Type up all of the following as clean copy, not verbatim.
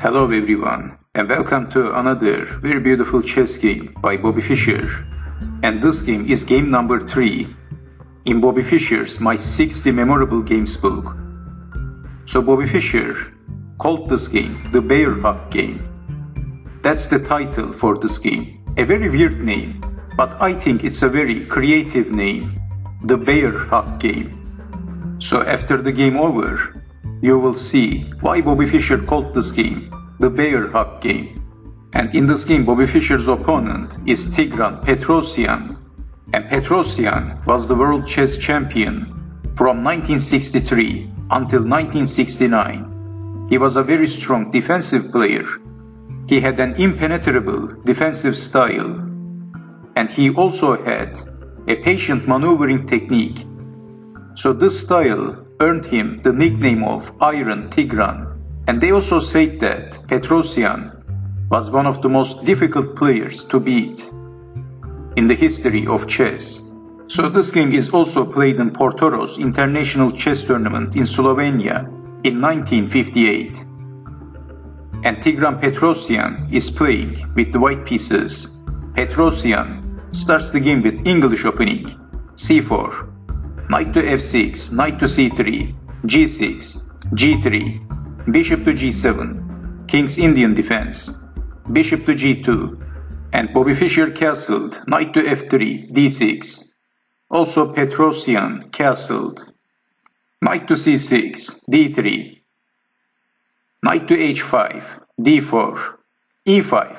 Hello everyone, and welcome to another very beautiful chess game by Bobby Fischer. And this game is game number 3 in Bobby Fischer's My 60 Memorable Games book. So Bobby Fischer called this game the Bear Hug game. That's the title for this game. A very weird name, but I think it's a very creative name. The Bear Hug game. So after the game over, you will see why Bobby Fischer called this game the Bear Hug game. And in this game, Bobby Fischer's opponent is Tigran Petrosian. And Petrosian was the world chess champion from 1963 until 1969. He was a very strong defensive player. He had an impenetrable defensive style. And he also had a patient maneuvering technique. So this style earned him the nickname of Iron Tigran. And they also said that Petrosian was one of the most difficult players to beat in the history of chess. So this game is also played in Portoroz International Chess Tournament in Slovenia in 1958. And Tigran Petrosian is playing with the white pieces. Petrosian starts the game with English opening, c4, knight to f6, knight to c3, g6, g3, bishop to g7, king's Indian defense, bishop to g2, and Bobby Fischer castled knight to f3, d6. Also Petrosian castled knight to c6, d3, knight to h5, d4, e5,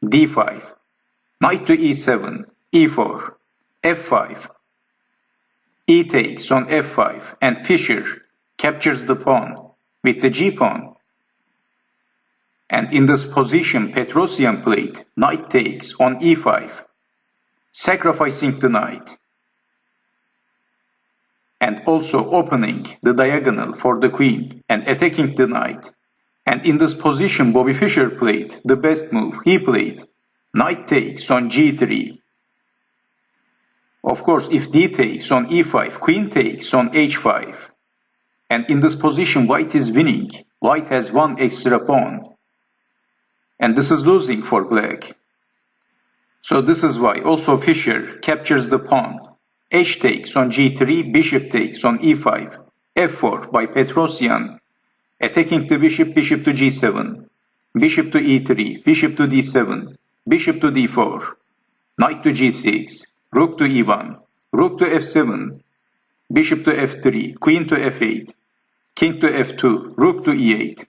d5, knight to e7, e4, f5, e takes on f5, and Fischer captures the pawn with the g-pawn. And in this position, Petrosian played knight takes on e5, sacrificing the knight, and also opening the diagonal for the queen and attacking the knight. And in this position, Bobby Fischer played the best move. He played knight takes on g3. Of course, if d takes on e5, queen takes on h5. And in this position, white is winning. White has one extra pawn. And this is losing for black. So this is why also Fischer captures the pawn. H takes on g3, bishop takes on e5, f4 by Petrosian, attacking the bishop, bishop to g7, bishop to e3, bishop to d7, bishop to d4, knight to g6, rook to e1, rook to f7, bishop to f3, queen to f8, king to f2, rook to e8,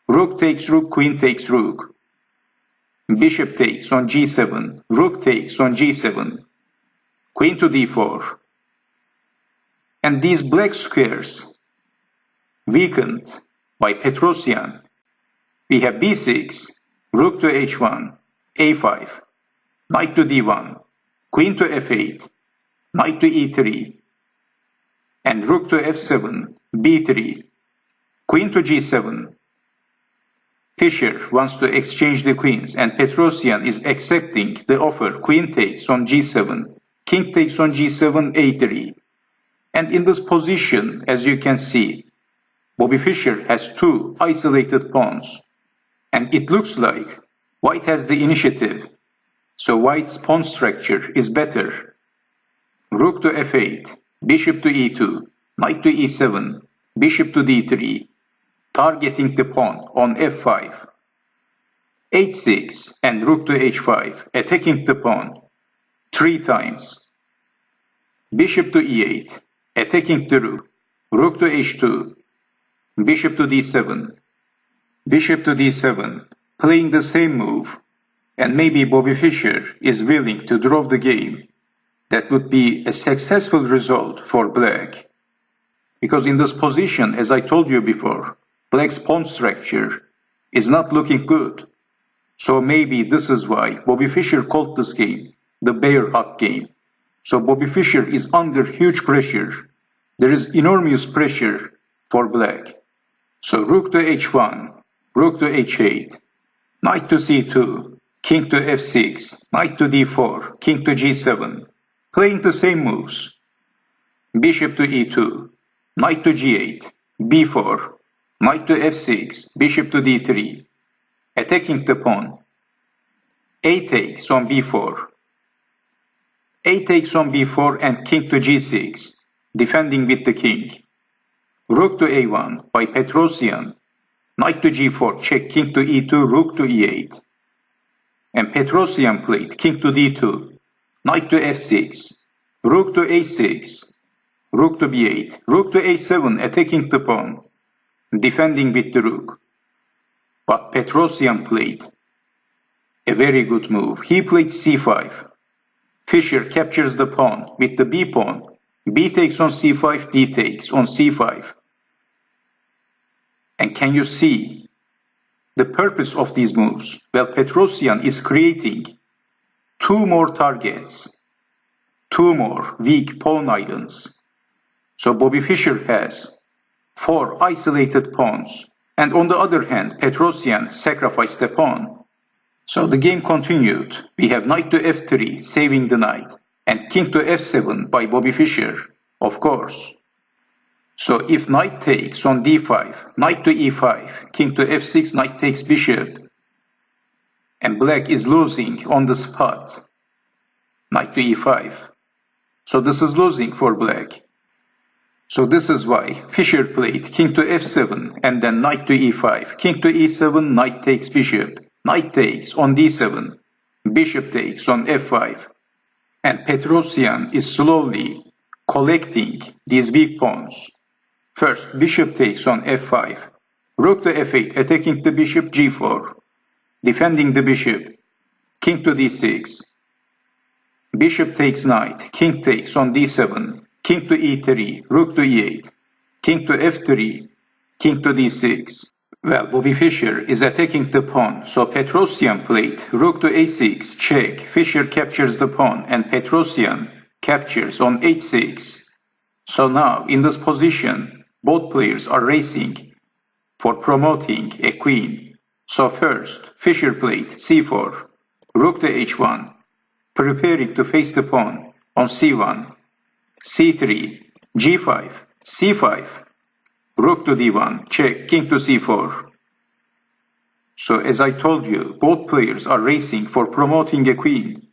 rook takes rook, queen takes rook, bishop takes on g7, rook takes on g7, queen to d4. And these black squares weakened by Petrosian. We have b6, rook to h1, a5, knight to d1, queen to f8, knight to e3, and rook to f7, b3, queen to g7. Fischer wants to exchange the queens, and Petrosian is accepting the offer. Queen takes on g7, king takes on g7, a3. And in this position, as you can see, Bobby Fischer has two isolated pawns. And it looks like white has the initiative. So white's pawn structure is better. Rook to f8, bishop to e2, knight to e7, bishop to d3, targeting the pawn on f5, h6, and rook to h5, attacking the pawn 3 times, bishop to e8, attacking the rook, rook to h2, bishop to d7, bishop to d7, playing the same move, and maybe Bobby Fischer is willing to draw the game. That would be a successful result for black. Because in this position, as I told you before, black's pawn structure is not looking good. So maybe this is why Bobby Fischer called this game the Bear Hug game. So Bobby Fischer is under huge pressure. There is enormous pressure for black. So rook to h1, rook to h8, knight to c2, king to f6, knight to d4, king to g7, playing the same moves. Bishop to e2, knight to g8, b4, knight to f6, bishop to d3, attacking the pawn. A takes on b4. A takes on b4 and king to g6, defending with the king. Rook to a1 by Petrosian. Knight to g4, check, king to e2, rook to e8. And Petrosian played king to d2, knight to f6, rook to a6, rook to b8, rook to a7, attacking the pawn, defending with the rook. But Petrosian played a very good move. He played c5. Fischer captures the pawn with the b pawn. B takes on c5, d takes on c5. And can you see the purpose of these moves? Well, Petrosian is creating two more targets, two more weak pawn islands. So Bobby Fischer has 4 isolated pawns, and on the other hand, Petrosian sacrificed a pawn. So the game continued. We have knight to f3, saving the knight, and king to f7 by Bobby Fischer, of course. So if knight takes on d5, knight to e5, king to f6, knight takes bishop, and black is losing on the spot, knight to e5. So this is losing for black. So this is why Fischer played king to f7 and then knight to e5, king to e7, knight takes bishop, knight takes on d7, bishop takes on f5, and Petrosian is slowly collecting these weak pawns. First, bishop takes on f5, rook to f8, attacking the bishop, g4, defending the bishop, king to d6, bishop takes knight, king takes on d7, king to e3, rook to e8, king to f3, king to d6. Well, Bobby Fischer is attacking the pawn, so Petrosian played rook to a6, check, Fischer captures the pawn, and Petrosian captures on h6. So now, in this position, both players are racing for promoting a queen. So first, Fischer played c4, rook to h1, preparing to face the pawn on c1, c3, g5, c5, rook to d1, check, king to c4. So as I told you, both players are racing for promoting a queen.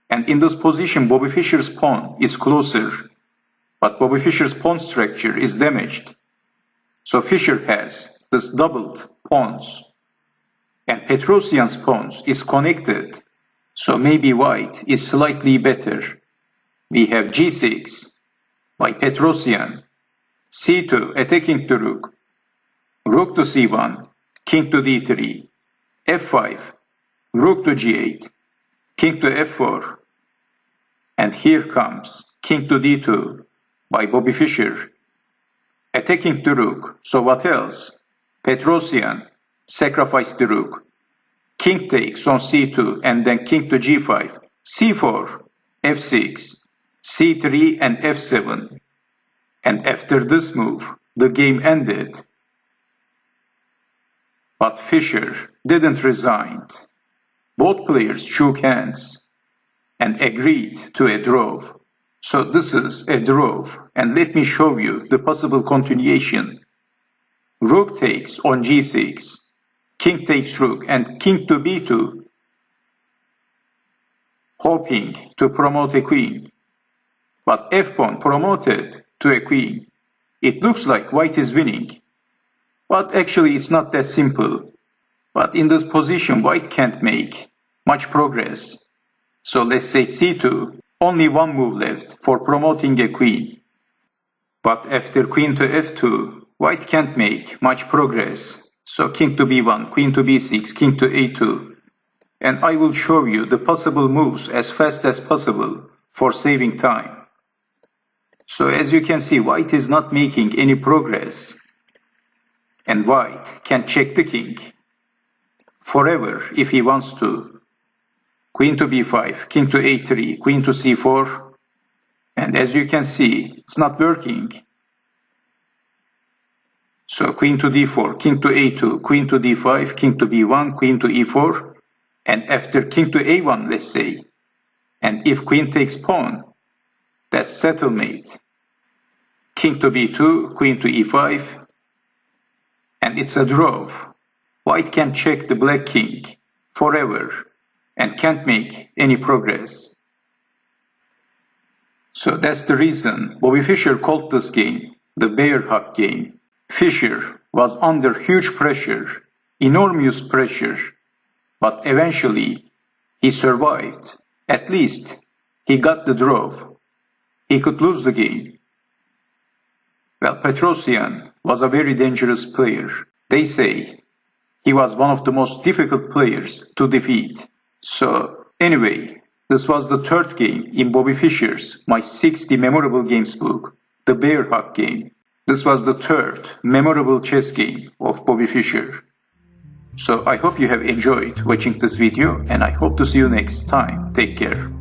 And in this position, Bobby Fischer's pawn is closer. But Bobby Fischer's pawn structure is damaged. So Fischer has this doubled pawns. And Petrosian's pawns is connected. So maybe white is slightly better. We have g6 by Petrosian, c2 attacking the rook, rook to c1, king to d3, f5, rook to g8, king to f4, and here comes king to d2 by Bobby Fischer, attacking the rook. So what else? Petrosian sacrificed the rook, king takes on c2 and then king to g5, c4, f6, c3 and f7. And after this move, the game ended. But Fischer didn't resign. Both players shook hands and agreed to a draw. So this is a draw, and let me show you the possible continuation. Rook takes on g6, king takes rook, and king to b2, hoping to promote a queen. But f-pawn promoted to a queen. It looks like white is winning. But actually it's not that simple. But in this position, white can't make much progress. So let's say c2, only one move left for promoting a queen. But after queen to f2, white can't make much progress. So king to b1, queen to b6, king to a2. And I will show you the possible moves as fast as possible for saving time. So as you can see, white is not making any progress. And white can check the king forever if he wants to. Queen to b5, king to a3, queen to c4. And as you can see, it's not working. So queen to d4, king to a2, queen to d5, king to b1, queen to e4. And after king to a1, let's say. And if queen takes pawn, that's settlemate. King to b2, queen to e5. and it's a draw. White can check the black king forever and can't make any progress. So that's the reason Bobby Fischer called this game the bear hug game. Fischer was under huge pressure, enormous pressure, but eventually he survived. At least he got the draw. He could lose the game. Well, Petrosian was a very dangerous player. They say he was one of the most difficult players to defeat. So anyway, this was the third game in Bobby Fischer's My 60 Memorable Games book, the Bear Hug game. This was the third memorable chess game of Bobby Fischer. So I hope you have enjoyed watching this video and I hope to see you next time. Take care.